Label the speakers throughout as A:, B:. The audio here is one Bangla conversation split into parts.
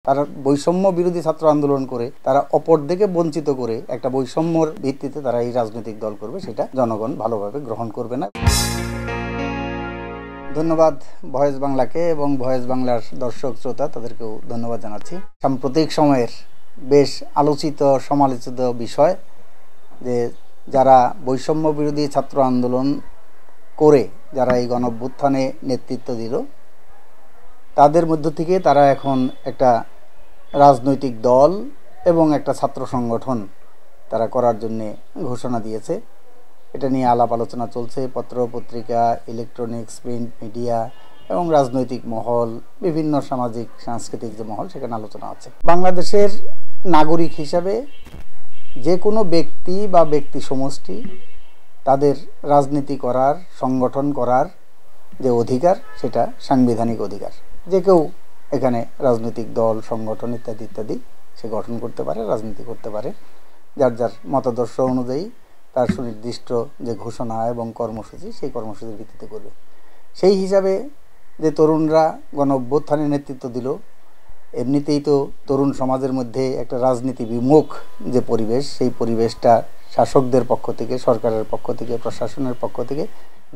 A: তারা বৈষম্য বিরোধী ছাত্র আন্দোলন করে তারা অপরদিকে বঞ্চিত করে একটা বৈষম্যর ভিত্তিতে তারা এই রাজনৈতিক দল করবে, সেটা জনগণ ভালোভাবে গ্রহণ করবে না। ধন্যবাদ ভয়েস বাংলাকে এবং ভয়েস বাংলার দর্শক শ্রোতা তাদেরকেও ধন্যবাদ জানাচ্ছি। সাম্প্রতিক সময়ের বেশ আলোচিত সমালোচিত বিষয় যে যারা বৈষম্য বিরোধী ছাত্র আন্দোলন করে যারা এই গণঅভ্যুত্থানে নেতৃত্ব দিল, তাদের মধ্য থেকে তারা এখন একটা রাজনৈতিক দল এবং একটা ছাত্র সংগঠন তারা করার জন্যে ঘোষণা দিয়েছে। এটা নিয়ে আলাপ আলোচনা চলছে, পত্র পত্রিকা, ইলেকট্রনিক্স, প্রিন্ট মিডিয়া এবং রাজনৈতিক মহল, বিভিন্ন সামাজিক সাংস্কৃতিক যে মহল, সেখানে আলোচনা আছে। বাংলাদেশের নাগরিক হিসাবে যে কোনো ব্যক্তি বা ব্যক্তি সমষ্টি তাদের রাজনীতি করার, সংগঠন করার যে অধিকার, সেটা সাংবিধানিক অধিকার। যে কেউ এখানে রাজনৈতিক দল, সংগঠন ইত্যাদি ইত্যাদি সে গঠন করতে পারে, রাজনীতি করতে পারে, যার যার মতাদর্শ অনুযায়ী তার সুনির্দিষ্ট যে ঘোষণা এবং কর্মসূচি, সেই কর্মসূচির ভিত্তিতে করবে। সেই হিসাবে যে তরুণরা গণঅভ্যুত্থানে নেতৃত্ব দিল, এমনিতেই তো তরুণ সমাজের মধ্যে একটা রাজনীতি বিমুখ যে পরিবেশ, সেই পরিবেশটা শাসকদের পক্ষ থেকে, সরকারের পক্ষ থেকে, প্রশাসনের পক্ষ থেকে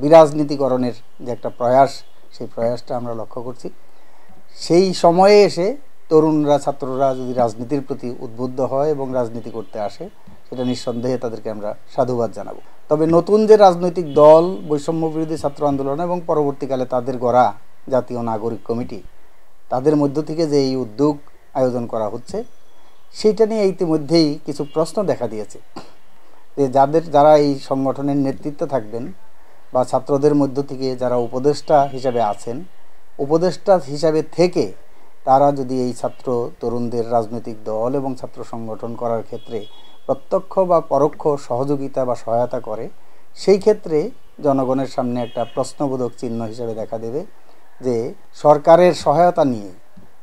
A: বিরাজনীতিকরণের যে একটা প্রয়াস, সেই প্রয়াসটা আমরা লক্ষ্য করছি। সেই সময়ে এসে তরুণরা, ছাত্ররা যদি রাজনীতির প্রতি উদ্বুদ্ধ হয় এবং রাজনীতি করতে আসে, সেটা নিঃসন্দেহে তাদেরকে আমরা সাধুবাদ জানাবো। তবে নতুন যে রাজনৈতিক দল, বৈষম্য বিরোধী ছাত্র আন্দোলন এবং পরবর্তীকালে তাদের গড়া জাতীয় নাগরিক কমিটি, তাদের মধ্য থেকে যে এই উদ্যোগ আয়োজন করা হচ্ছে, সেইটা নিয়ে ইতিমধ্যেই কিছু প্রশ্ন দেখা দিয়েছে যে যারা এই সংগঠনের নেতৃত্বে থাকবেন বা ছাত্রদের মধ্য থেকে যারা উপদেষ্টা হিসাবে আছেন, উপদেষ্টা হিসাবে থেকে তারা যদি এই ছাত্র তরুণদের রাজনৈতিক দল এবং ছাত্র সংগঠন করার ক্ষেত্রে প্রত্যক্ষ বা পরোক্ষ সহযোগিতা বা সহায়তা করে, সেই ক্ষেত্রে জনগণের সামনে একটা প্রশ্নবোধক চিহ্ন হিসেবে দেখা দেবে যে সরকারের সহায়তা নিয়ে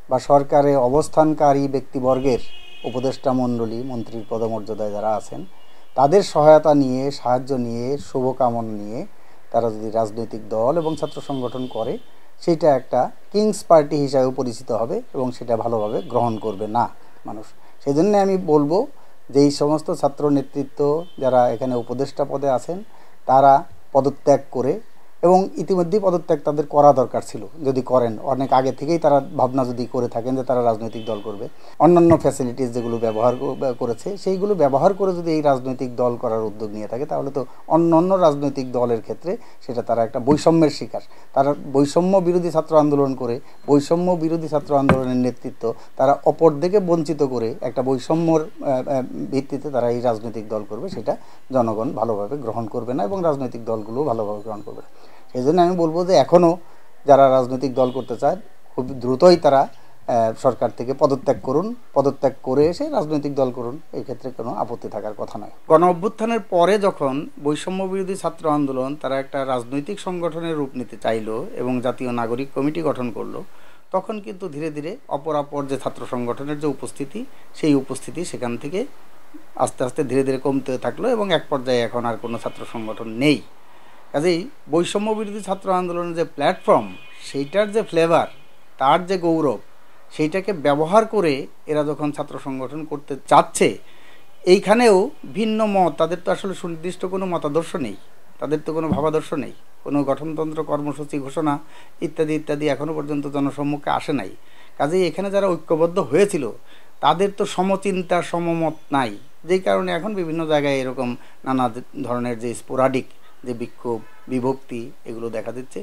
A: বা সরকারে অবস্থানকারী ব্যক্তিবর্গের উপদেষ্টা মণ্ডলী, মন্ত্রীর পদমর্যাদায় যারা আছেন, তাদের সহায়তা নিয়ে, সাহায্য নিয়ে, শুভকামনা নিয়ে তারা যদি রাজনৈতিক দল এবং ছাত্র সংগঠন করে, সেটা একটা কিংস পার্টি হিসাবে পরিচিত হবে এবং সেটা ভালোভাবে গ্রহণ করবে না মানুষ। সেই জন্য আমি বলবো যে এই সমস্ত ছাত্র নেতৃত্ব যারা এখানে উপদেষ্টা পদে আছেন, তারা পদত্যাগ করে, এবং ইতিমধ্যেই পদত্যাগ তাদের করা দরকার ছিল, যদি করেন, অনেক আগে থেকেই তারা ভাবনা যদি করে থাকেন যে তারা রাজনৈতিক দল করবে, অন্যান্য ফ্যাসিলিটিস যেগুলো ব্যবহার করেছে সেইগুলো ব্যবহার করে যদি এই রাজনৈতিক দল করার উদ্যোগ নিয়ে থাকে, তাহলে তো অন্যান্য রাজনৈতিক দলের ক্ষেত্রে সেটা তারা একটা বৈষম্যের শিকার। তারা বৈষম্য বিরোধী ছাত্র আন্দোলন করে, বৈষম্য বিরোধী ছাত্র আন্দোলনের নেতৃত্ব তারা অপরদিকে বঞ্চিত করে একটা বৈষম্যর ভিত্তিতে তারা এই রাজনৈতিক দল করবে, সেটা জনগণ ভালোভাবে গ্রহণ করবে না এবং রাজনৈতিক দলগুলোও ভালোভাবে গ্রহণ করবে না। সেই জন্য আমি বলবো যে এখনও যারা রাজনৈতিক দল করতে চায়, খুব দ্রুতই তারা সরকার থেকে পদত্যাগ করুন, পদত্যাগ করে এসে রাজনৈতিক দল করুন, এই ক্ষেত্রে কোনো আপত্তি থাকার কথা নয়। গণ অভ্যুত্থানের পরে যখন বৈষম্য বিরোধী ছাত্র আন্দোলন তারা একটা রাজনৈতিক সংগঠনের রূপ নিতে চাইলো এবং জাতীয় নাগরিক কমিটি গঠন করলো, তখন কিন্তু ধীরে ধীরে অপরাপর যে ছাত্র সংগঠনের যে উপস্থিতি, সেই উপস্থিতি সেখান থেকে আস্তে আস্তে ধীরে ধীরে কমতে থাকলো এবং এক পর্যায়ে এখন আর কোনো ছাত্র সংগঠন নেই। কাজেই বৈষম্য বিরোধী ছাত্র আন্দোলনের যে প্ল্যাটফর্ম, সেইটার যে ফ্লেভার, তার যে গৌরব, সেইটাকে ব্যবহার করে এরা যখন ছাত্র সংগঠন করতে চাচ্ছে, এইখানেও ভিন্ন মত, তাদের তো আসলে সুনির্দিষ্ট কোনো মতাদর্শ নেই, তাদের তো কোনো ভাবাদর্শ নেই, কোনো গঠনতন্ত্র, কর্মসূচি, ঘোষণা ইত্যাদি ইত্যাদি এখনও পর্যন্ত জনসম্মুখে আসে নাই। কাজেই এখানে যারা ঐক্যবদ্ধ হয়েছিল তাদের তো সমচিন্তা, সমমত নাই, যেই কারণে এখন বিভিন্ন জায়গায় এরকম নানা ধরনের যে স্পোরাডিক যে বিক্ষোভ, বিভক্তি, এগুলো দেখা দিচ্ছে।